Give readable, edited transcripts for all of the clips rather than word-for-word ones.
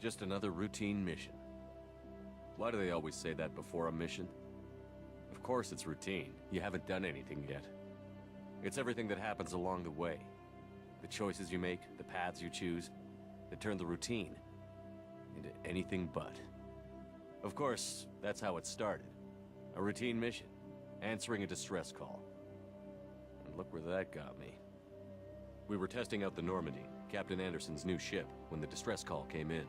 Just another routine mission. Why do they always say that before a mission? Of course it's routine. You haven't done anything yet. It's everything that happens along the way. The choices you make, the paths you choose, that turn the routine into anything but. Of course, that's how it started. A routine mission, answering a distress call. And look where that got me. We were testing out the Normandy, Captain Anderson's new ship, when the distress call came in.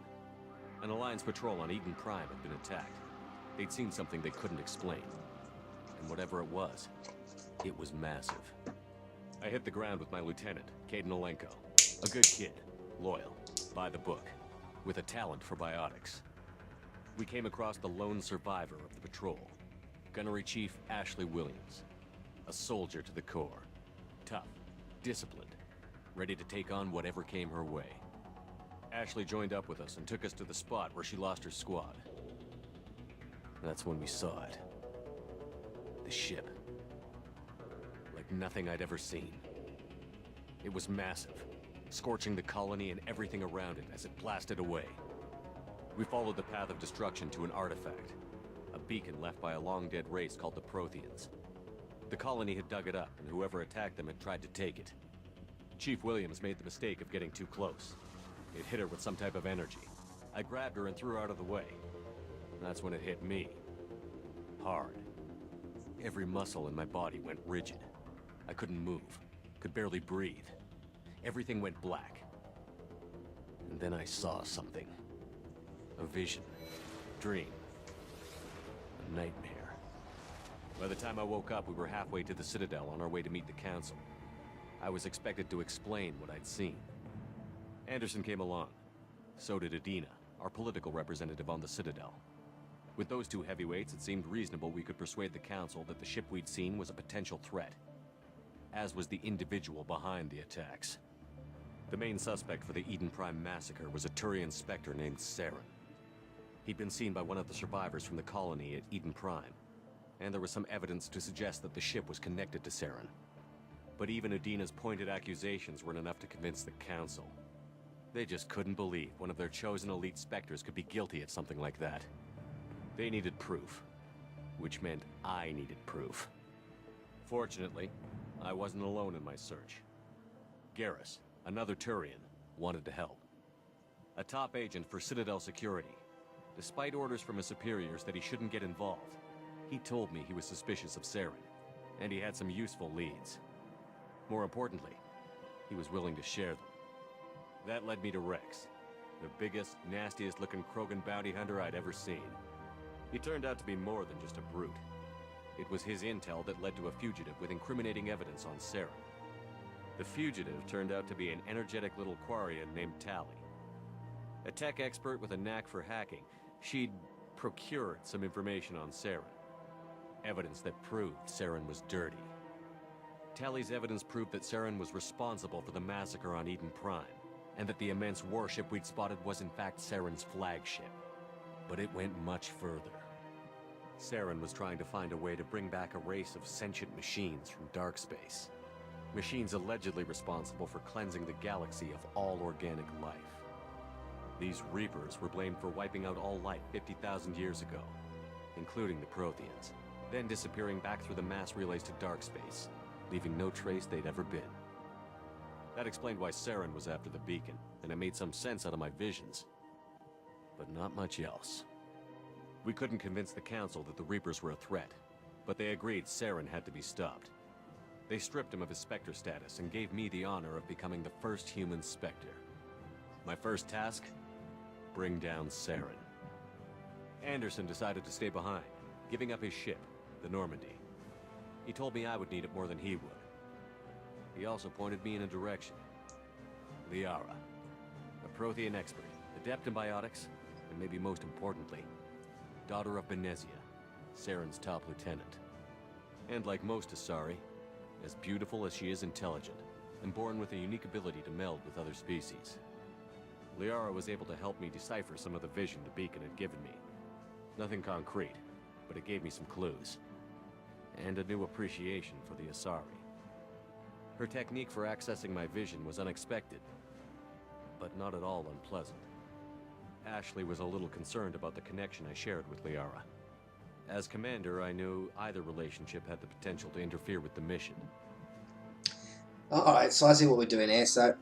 An Alliance patrol on Eden Prime had been attacked. They'd seen something they couldn't explain. And whatever it was massive. I hit the ground with my lieutenant, Caden Olenko. A good kid, loyal, by the book, with a talent for biotics. We came across the lone survivor of the patrol, Gunnery Chief Ashley Williams. A soldier to the core. Tough, disciplined, ready to take on whatever came her way. Ashley joined up with us and took us to the spot where she lost her squad. That's when we saw it. The ship. Like nothing I'd ever seen. It was massive, scorching the colony and everything around it as it blasted away. We followed the path of destruction to an artifact, a beacon left by a long-dead race called the Protheans. The colony had dug it up, and whoever attacked them had tried to take it. Chief Williams made the mistake of getting too close. It hit her with some type of energy. I grabbed her and threw her out of the way. That's when it hit me. Hard. Every muscle in my body went rigid. I couldn't move, could barely breathe. Everything went black. And then I saw something. A vision. Dream. A nightmare. By the time I woke up, we were halfway to the Citadel on our way to meet the Council. I was expected to explain what I'd seen. Anderson came along. So did Adina, our political representative on the Citadel. With those two heavyweights, it seemed reasonable we could persuade the Council that the ship we'd seen was a potential threat. As was the individual behind the attacks. The main suspect for the Eden Prime massacre was a Turian Spectre named Saren. He'd been seen by one of the survivors from the colony at Eden Prime, and there was some evidence to suggest that the ship was connected to Saren. But even Adina's pointed accusations weren't enough to convince the Council. They just couldn't believe one of their chosen elite Spectres could be guilty of something like that. They needed proof, which meant I needed proof. Fortunately, I wasn't alone in my search. Garrus, another Turian, wanted to help. A top agent for Citadel Security. Despite orders from his superiors that he shouldn't get involved, he told me he was suspicious of Saren, and he had some useful leads. More importantly, he was willing to share them. That led me to Rex, the biggest, nastiest-looking Krogan bounty hunter I'd ever seen. He turned out to be more than just a brute. It was his intel that led to a fugitive with incriminating evidence on Saren. The fugitive turned out to be an energetic little Quarian named Tali. A tech expert with a knack for hacking, she'd procured some information on Saren. Evidence that proved Saren was dirty. Tali's evidence proved that Saren was responsible for the massacre on Eden Prime, and that the immense warship we'd spotted was in fact Saren's flagship. But it went much further. Saren was trying to find a way to bring back a race of sentient machines from dark space. Machines allegedly responsible for cleansing the galaxy of all organic life. These Reapers were blamed for wiping out all life 50,000 years ago, including the Protheans, then disappearing back through the mass relays to dark space, leaving no trace they'd ever been. That explained why Saren was after the beacon, and it made some sense out of my visions. But not much else. We couldn't convince the Council that the Reapers were a threat, but they agreed Saren had to be stopped. They stripped him of his Spectre status and gave me the honor of becoming the first human Spectre. My first task? Bring down Saren. Anderson decided to stay behind, giving up his ship, the Normandy. He told me I would need it more than he would. He also pointed me in a direction. Liara, a Prothean expert, adept in biotics, and maybe most importantly, daughter of Benezia, Saren's top lieutenant. And like most Asari, as beautiful as she is intelligent, and born with a unique ability to meld with other species. Liara was able to help me decipher some of the vision the beacon had given me. Nothing concrete, but it gave me some clues. And a new appreciation for the Asari. Her technique for accessing my vision was unexpected, but not at all unpleasant. Ashley was a little concerned about the connection I shared with Liara. As commander, I knew either relationship had the potential to interfere with the mission. Alright, so I see what we're doing here. So,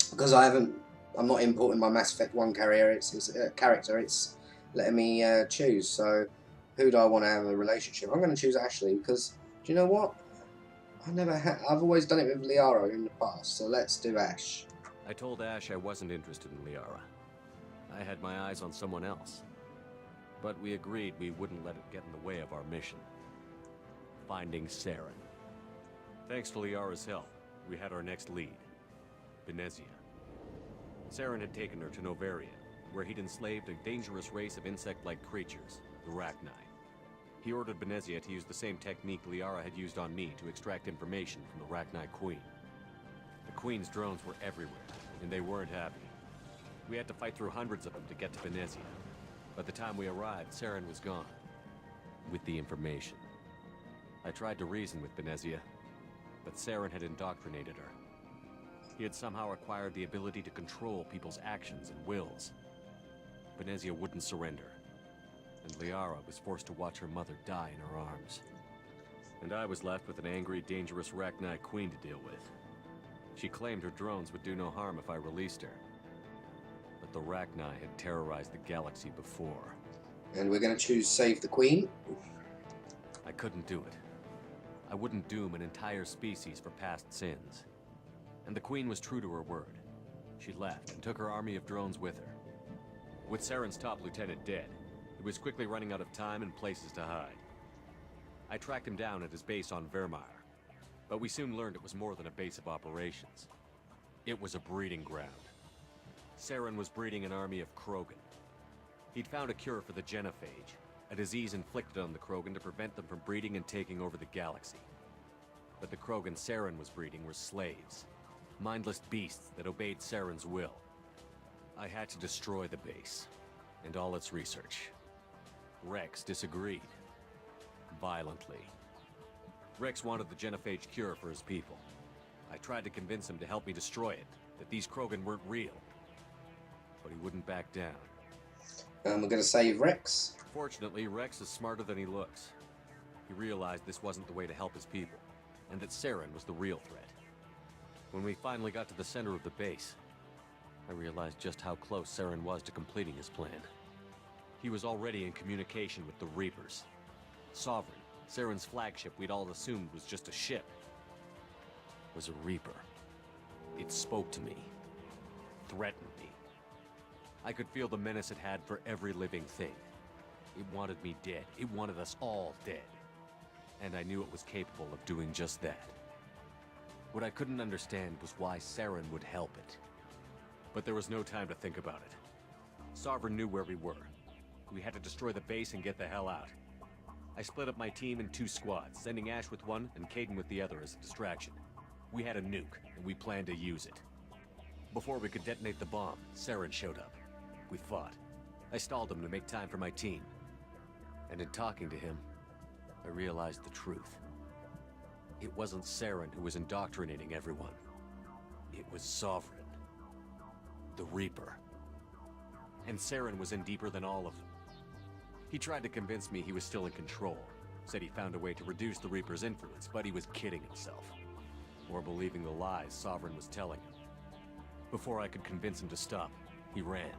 because I'm not importing my Mass Effect 1 character, it's letting me choose. So, who do I want to have a relationship? I'm going to choose Ashley because, do you know what? I've always done it with Liara in the past, so let's do Ash. I told Ash I wasn't interested in Liara. I had my eyes on someone else. But we agreed we wouldn't let it get in the way of our mission. Finding Saren. Thanks to Liara's help, we had our next lead. Benezia. Saren had taken her to Novaria, where he'd enslaved a dangerous race of insect-like creatures, the Rachni. He ordered Benezia to use the same technique Liara had used on me to extract information from the Rachni Queen. The Queen's drones were everywhere, and they weren't happy. We had to fight through hundreds of them to get to Benezia. By the time we arrived, Saren was gone. With the information. I tried to reason with Benezia, but Saren had indoctrinated her. He had somehow acquired the ability to control people's actions and wills. Benezia wouldn't surrender, and Liara was forced to watch her mother die in her arms. And I was left with an angry, dangerous Rachni Queen to deal with. She claimed her drones would do no harm if I released her. But the Rachni had terrorized the galaxy before. And we're going to choose Save the Queen? I couldn't do it. I wouldn't doom an entire species for past sins. And the Queen was true to her word. She left and took her army of drones with her. With Saren's top lieutenant dead, he was quickly running out of time and places to hide. I tracked him down at his base on Vermeer, but we soon learned it was more than a base of operations. It was a breeding ground. Saren was breeding an army of Krogan. He'd found a cure for the genophage, a disease inflicted on the Krogan to prevent them from breeding and taking over the galaxy. But the Krogan Saren was breeding were slaves, mindless beasts that obeyed Saren's will. I had to destroy the base, and all its research. Rex disagreed. Violently. Rex wanted the genophage cure for his people. I tried to convince him to help me destroy it, that these Krogan weren't real. But he wouldn't back down. We're going to save Rex. Fortunately, Rex is smarter than he looks. He realized this wasn't the way to help his people, and that Saren was the real threat. When we finally got to the center of the base, I realized just how close Saren was to completing his plan. He was already in communication with the Reapers. Sovereign, Saren's flagship we'd all assumed was just a ship, was a Reaper. It spoke to me, threatened me. I could feel the menace it had for every living thing. It wanted me dead. It wanted us all dead. And I knew it was capable of doing just that. What I couldn't understand was why Saren would help it. But there was no time to think about it. Sovereign knew where we were. We had to destroy the base and get the hell out. I split up my team in 2 squads, sending Ash with one and Kaidan with the other as a distraction. We had a nuke, and we planned to use it. Before we could detonate the bomb, Saren showed up. We fought. I stalled him to make time for my team. And in talking to him, I realized the truth. It wasn't Saren who was indoctrinating everyone. It was Sovereign. The Reaper. And Saren was in deeper than all of them. He tried to convince me he was still in control. Said he found a way to reduce the Reaper's influence, but he was kidding himself. Or believing the lies Sovereign was telling him. Before I could convince him to stop, he ran,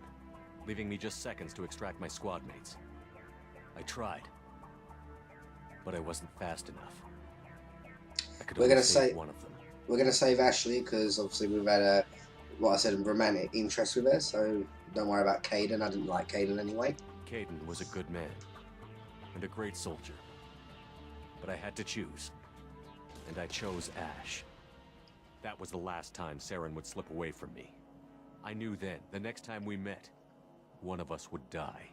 leaving me just seconds to extract my squad mates. I tried, but I wasn't fast enough. I could only save one of them. We're going to save Ashley because obviously we've had a, what I said, romantic interest with her, so don't worry about Kaidan. I didn't like Kaidan anyway. Kaidan was a good man and a great soldier, but I had to choose, and I chose Ash. That was the last time Saren would slip away from me. I knew then, the next time we met, one of us would die.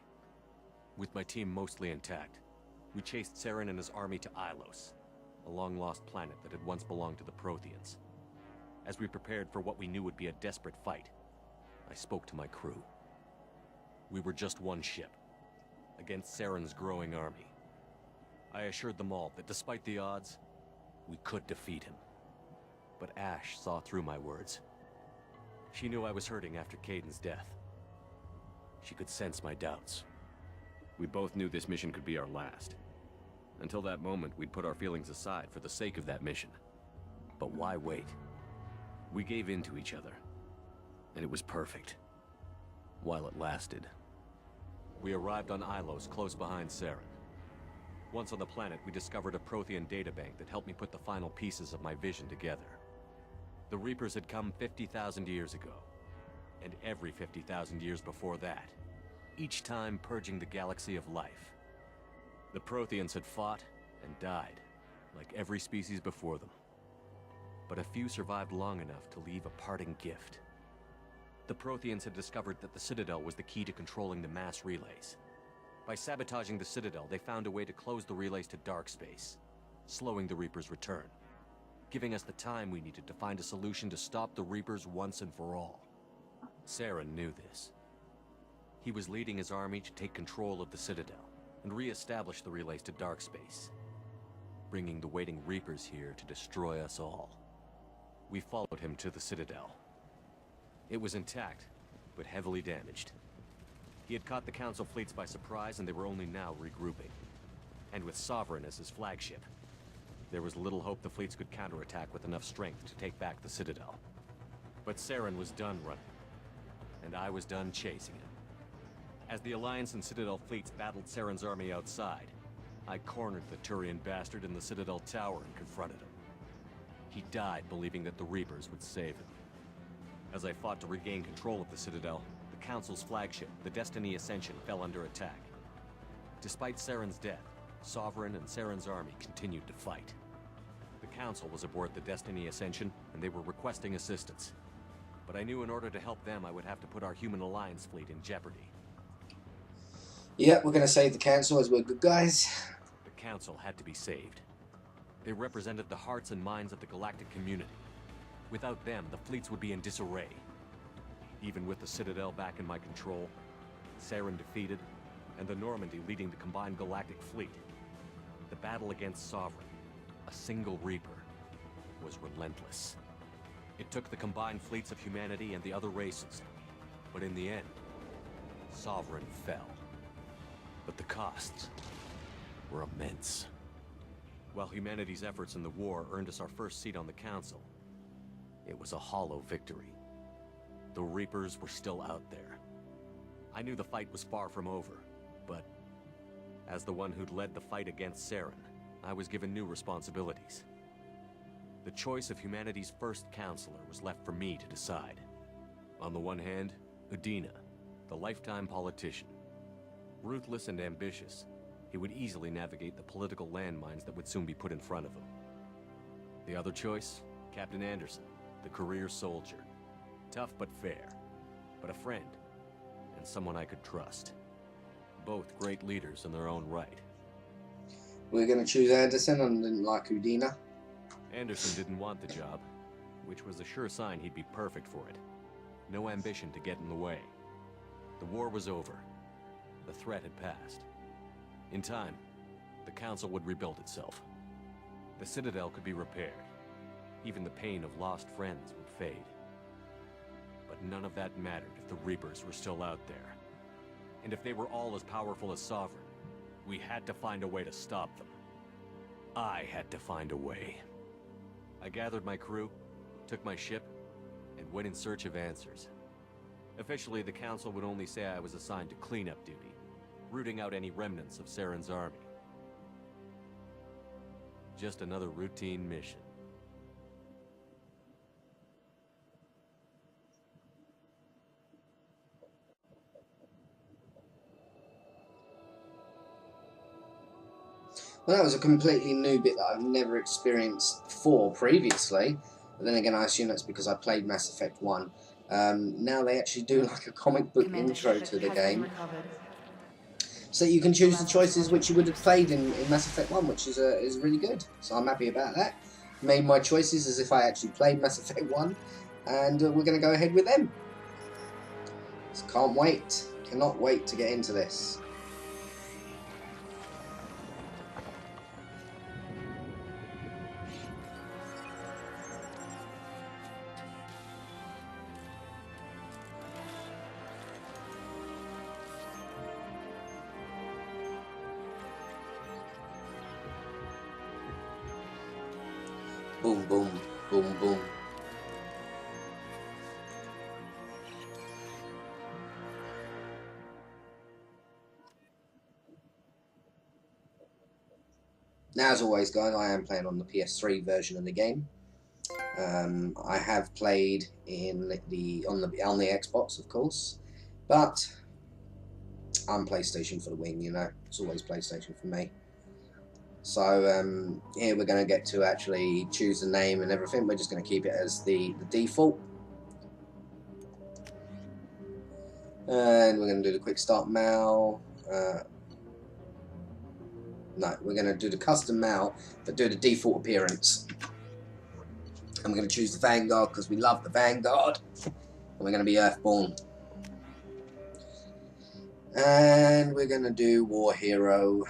With my team mostly intact, we chased Saren and his army to Ilos, a long-lost planet that had once belonged to the Protheans. As we prepared for what we knew would be a desperate fight, I spoke to my crew. We were just one ship, against Saren's growing army. I assured them all that despite the odds, we could defeat him. But Ash saw through my words. She knew I was hurting after Kaidan's death. She could sense my doubts. We both knew this mission could be our last. Until that moment, we'd put our feelings aside for the sake of that mission. But why wait? We gave in to each other, and it was perfect. While it lasted. We arrived on Ilos, close behind Saren. Once on the planet, we discovered a Prothean databank that helped me put the final pieces of my vision together. The Reapers had come 50,000 years ago, and every 50,000 years before that, each time purging the galaxy of life. The Protheans had fought and died, like every species before them. But a few survived long enough to leave a parting gift. The Protheans had discovered that the Citadel was the key to controlling the mass relays. By sabotaging the Citadel, they found a way to close the relays to dark space, slowing the Reapers' return, giving us the time we needed to find a solution to stop the Reapers once and for all. Saren knew this. He was leading his army to take control of the Citadel and re-establish the relays to dark space, bringing the waiting Reapers here to destroy us all. We followed him to the Citadel. It was intact, but heavily damaged. He had caught the Council fleets by surprise, and they were only now regrouping. And with Sovereign as his flagship, there was little hope the fleets could counterattack with enough strength to take back the Citadel. But Saren was done running, and I was done chasing him. As the Alliance and Citadel fleets battled Saren's army outside, I cornered the Turian bastard in the Citadel tower and confronted him. He died believing that the Reapers would save him. As I fought to regain control of the Citadel, the Council's flagship, the Destiny Ascension, fell under attack. Despite Saren's death, Sovereign and Saren's army continued to fight. The Council was aboard the Destiny Ascension, and they were requesting assistance. But I knew in order to help them, I would have to put our human Alliance fleet in jeopardy. Yep, we're going to save the Council as we're good guys. The Council had to be saved. They represented the hearts and minds of the galactic community. Without them, the fleets would be in disarray. Even with the Citadel back in my control, Saren defeated, and the Normandy leading the combined galactic fleet, the battle against Sovereign, a single Reaper, was relentless. It took the combined fleets of humanity and the other races, but in the end, Sovereign fell. But the costs were immense. While humanity's efforts in the war earned us our first seat on the Council, it was a hollow victory. The Reapers were still out there. I knew the fight was far from over, but as the one who'd led the fight against Saren, I was given new responsibilities. The choice of humanity's first counselor was left for me to decide. On the one hand, Udina, the lifetime politician. Ruthless and ambitious, he would easily navigate the political landmines that would soon be put in front of him. The other choice, Captain Anderson, the career soldier. Tough but fair, but a friend, and someone I could trust. Both great leaders in their own right. We're going to choose Anderson and didn't like Udina. Anderson didn't want the job, which was a sure sign he'd be perfect for it. No ambition to get in the way. The war was over. The threat had passed. In time, the Council would rebuild itself. The Citadel could be repaired. Even the pain of lost friends would fade. But none of that mattered if the Reapers were still out there. And if they were all as powerful as Sovereign, we had to find a way to stop them. I had to find a way. I gathered my crew, took my ship, and went in search of answers. Officially, the Council would only say I was assigned to cleanup duty, rooting out any remnants of Saren's army. Just another routine mission. Well, that was a completely new bit that I've never experienced before previously. But then again, I assume that's because I played Mass Effect 1. Now they actually do like a comic book intro to the game. So you can choose the choices which you would have played in Mass Effect 1, which is really good. So I'm happy about that. Made my choices as if I actually played Mass Effect 1. And we're going to go ahead with them. So can't wait. Cannot wait to get into this. Boom, boom, boom, boom. Now, as always, guys, I am playing on the PS3 version of the game. I have played on the Xbox, of course, but I'm PlayStation for the win. You know, it's always PlayStation for me. So here we're going to get to actually choose the name and everything. We're just going to keep it as the default, and we're going to do the quick start mail. No, we're going to do the custom mail, but do the default appearance. And we're going to choose the Vanguard because we love the Vanguard. And we're going to be Earthborn. And we're going to do War Hero.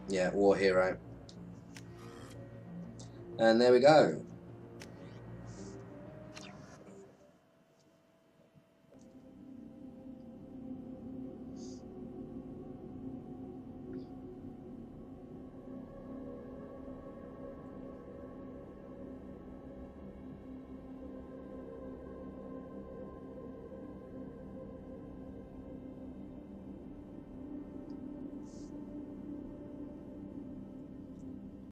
Yeah, War Hero. And there we go.